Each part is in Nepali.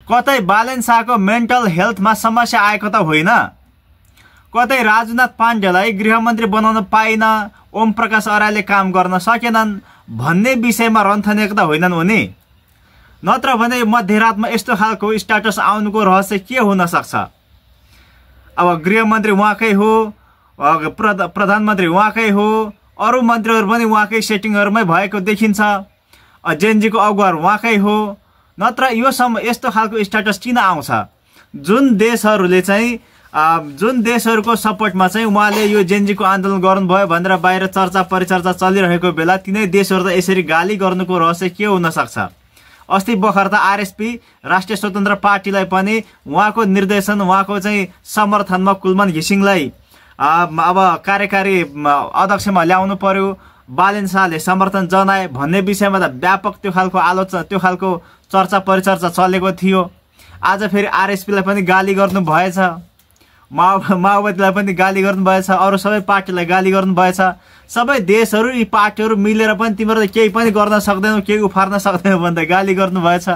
कतै बालेन शाहको मेन्टल हेल्थमा समस्या आएको त होइन, कतै राजनाथ पाण्डेलाई गृहमन्त्री बनाउन पाइन, ओम प्रकाश अर्यालले काम गर्न सकेनन् भन्ने विषयमा रन्थनेको त होइनन् उनी। नत्र भने मध्यरातमा यस्तो खालको स्ट्याटस आउनुको रहस्य के हुन सक्छ? अब गृहमन्त्री उहाँकै हो, प्रधानमन्त्री उहाँकै हो, अरू मन्त्रीहरू पनि उहाँकै सेटिङहरूमै भएको देखिन्छ, जेएनजीको अगुवार उहाँकै हो। नत्र यो यस्तो खालको स्ट्याटस किन आउँछ? जुन देशहरूको सपोर्टमा चाहिँ उहाँले यो जेएनजीको आन्दोलन गर्नुभयो भनेर बाहिर चर्चा परिचर्चा चलिरहेको बेला तिनै देशहरू त यसरी गाली गर्नुको रहस्य के हुन सक्छ? अस्ति भर्खर त आरएसपी राष्ट्रिय स्वतन्त्र पार्टीलाई पनि उहाँको निर्देशन, उहाँको चाहिँ समर्थनमा कुलमान घिसिङलाई अब कार्यकारी अध्यक्षमा ल्याउनु पर्यो, बालेन शाहले समर्थन जनाए भन्ने विषयमा त व्यापक त्यो खालको आलोचना, त्यो खालको चर्चा परिचर्चा चलेको थियो। आज फेरि आरएसपीलाई पनि गाली गर्नु भएछ, माओवादीलाई पनि गाली गर्नु भएछ, अरू सबै पार्टीलाई गाली गर्नु भएछ। सबै देशहरू यी पार्टीहरू मिलेर पनि तिमीहरूले केही पनि गर्न सक्दैनौ, केही उफार्न सक्दैनौ भन्दा गाली गर्नु भएछ।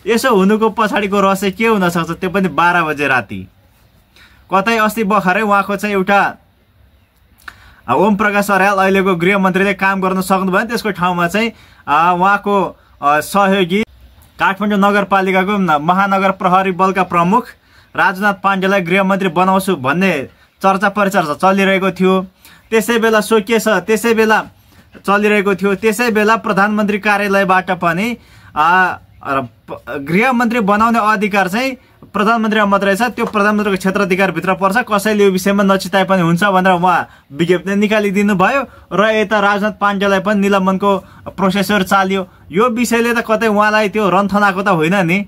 यसो हुनुको पछाडिको रहस्य के हुन सक्छ? त्यो पनि 12 बजे राति। कतै अस्ति भर्खरै उहाँको चाहिँ एउटा ओम प्रकाश अर्याल अहिलेको गृहमन्त्रीले काम गर्न सक्नुभयो, त्यसको ठाउँमा चाहिँ उहाँको सहयोगी काठमाडौँ नगरपालिकाको महानगर प्रहरी बलका प्रमुख राजनाथ पाण्डेलाई गृहमन्त्री बनाउँछु भन्ने चर्चा परिचर्चा चलिरहेको थियो। त्यसै बेला प्रधानमन्त्री कार्यालयबाट पनि गृहमन्त्री बनाउने अधिकार चाहिँ प्रधानमन्त्रीमा मात्रै छ, त्यो प्रधानमन्त्रीको क्षेत्राधिकारभित्र पर्छ, कसैले यो विषयमा नचिताए पनि हुन्छ भनेर उहाँ विज्ञप्ति निकालिदिनु भयो र यता राजनाथ पाण्डेलाई पनि निलम्बनको प्रोसेसर चाल्यो। यो विषयले त कतै उहाँलाई त्यो रन्थनाको त होइन नि,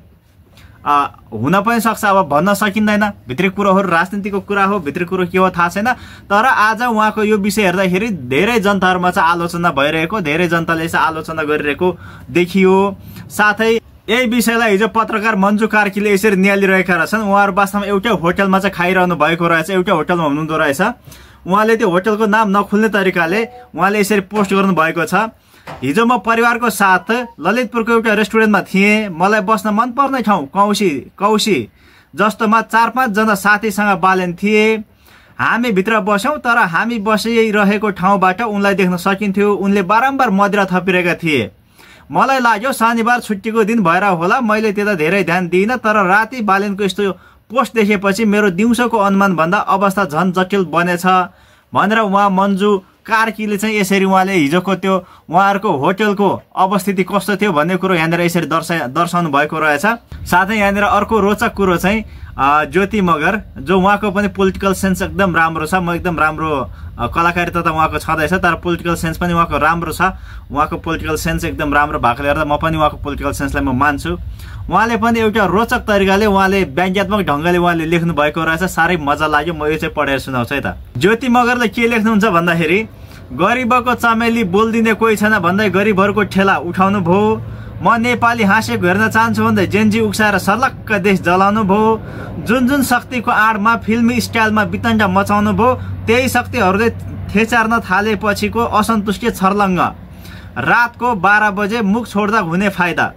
हुन पनि सक्छ, अब भन्न सकिँदैन। भित्री कुरोहरू राजनीतिको कुरा हो, भित्री कुरो के हो थाहा छैन। तर आज उहाँको यो विषय हेर्दाखेरि धेरै जनताहरूमा चाहिँ आलोचना भइरहेको, धेरै जनताले यसो आलोचना गरिरहेको देखियो। साथै यही विषयलाई हिजो पत्रकार मन्जु कार्कीले यसरी निहालिरहेका रहेछन्। उहाँहरू वास्तवमा एउटै होटलमा चाहिँ खाइरहनु भएको रहेछ, एउटै होटलमा हुनुहुँदो रहेछ। उहाँले त्यो होटलको नाम नखुल्ने तरिकाले उहाँले यसरी पोस्ट गर्नु भएको छ। हिजो म परिवारको साथ ललितपुरको एउटा रेस्टुरेन्टमा थिएँ, मलाई बस्न मनपर्ने ठाउँ कौशी जस्तोमा 4-5 जना साथीसँग बालेन थिए। हामी भित्र बस्यौँ, तर हामी बसिरहेको ठाउँबाट उनलाई देख्न सकिन्थ्यो। उनले बारम्बार मदिरा थपिरहेका थिए। मलाई लाग्यो शनिबार छुट्टीको दिन भएर होला, मैले त्यता धेरै ध्यान दिइनँ। तर राति बालेनको यस्तो पोस्ट देखेपछि मेरो दिउँसोको अनुमानभन्दा अवस्था झन् जटिल बनेछ भनेर उहाँ मन्जु कार्कीले चाहिँ यसरी उहाँले हिजोको त्यो उहाँहरूको होटलको अवस्थिति कस्तो थियो भन्ने कुरो यहाँनिर यसरी दर्शाउनु भएको रहेछ। साथै यहाँनिर अर्को रोचक कुरो चाहिँ ज्योति मगर, जो उहाँको पनि पोलिटिकल सेन्स एकदम राम्रो छ। म एकदम राम्रो कलाकारिता त उहाँको छँदैछ, तर पोलिटिकल सेन्स पनि उहाँको राम्रो छ। उहाँको पोलिटिकल सेन्स एकदम राम्रो भएकोले गर्दा म पनि उहाँको पोलिटिकल सेन्सलाई म मान्छु। उहाँले पनि एउटा रोचक तरिकाले उहाँले व्यङ्ग्यात्मक ढङ्गले उहाँले लेख्नु भएको रहेछ, साह्रै मजा लाग्यो। म यो चाहिँ पढेर सुनाउँछु है त। ज्योति मगरले के लेख्नुहुन्छ भन्दाखेरि, गरिबको चमेली बोल्दिने कोही छैन भन्दै गरिबहरूको ठेला उठाउनु भयो। म नेपाली हाँसेको हेर्न चाहन्छु भन्दै जेएनजी उक्साएर सर्लक्क देश जलाउनु भयो। जुन शक्तिको आडमा फिल्मी स्टाइलमा वितण्डा मचाउनु भयो, त्यही शक्तिहरूले थेचार्न थालेपछिको असन्तुष्टि छर्लङ्ग। रातको 12 बजे मुख छोड्दा हुने फाइदा: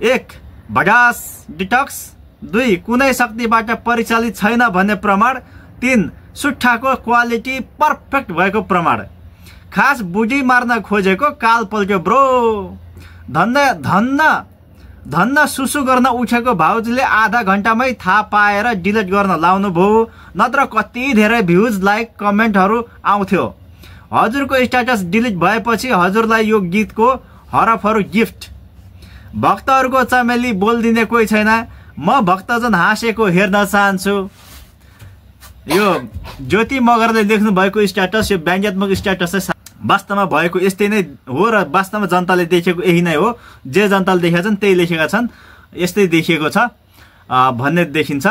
1. भडास डिटक्स, 2. कुनै शक्तिबाट परिचालित छैन भन्ने प्रमाण, 3. सुट्ठाको क्वालिटी पर्फेक्ट भएको प्रमाण। खास बुढी मार्न खोजेको काल पल्ट्यो ब्रो। धन्न सुसु गर्न उठेको भाउजूले आधा घण्टामै थाहा पाएर डिलिट गर्न लाउनु भयो, नत्र कति धेरै भ्युज, लाइक, कमेन्टहरू आउँथ्यो। हजुरको स्ट्याटस डिलिट भएपछि हजुरलाई यो गीतको हरफहरू गिफ्ट। भक्तहरूको चमेली बोल्दिने कोही छैन, म भक्तजन हाँसेको हेर्न चाहन्छु। यो ज्योति मगरले लेख्नु भएको स्ट्याटस, यो व्यङ्ग्यात्मक स्ट्याटस चाहिँ वास्तवमा भएको यस्तै नै हो र वास्तवमा जनताले देखेको यही नै हो। जे जनताले देखेका छन् त्यही लेखेका छन्, यस्तै देखिएको छ भन्ने देखिन्छ।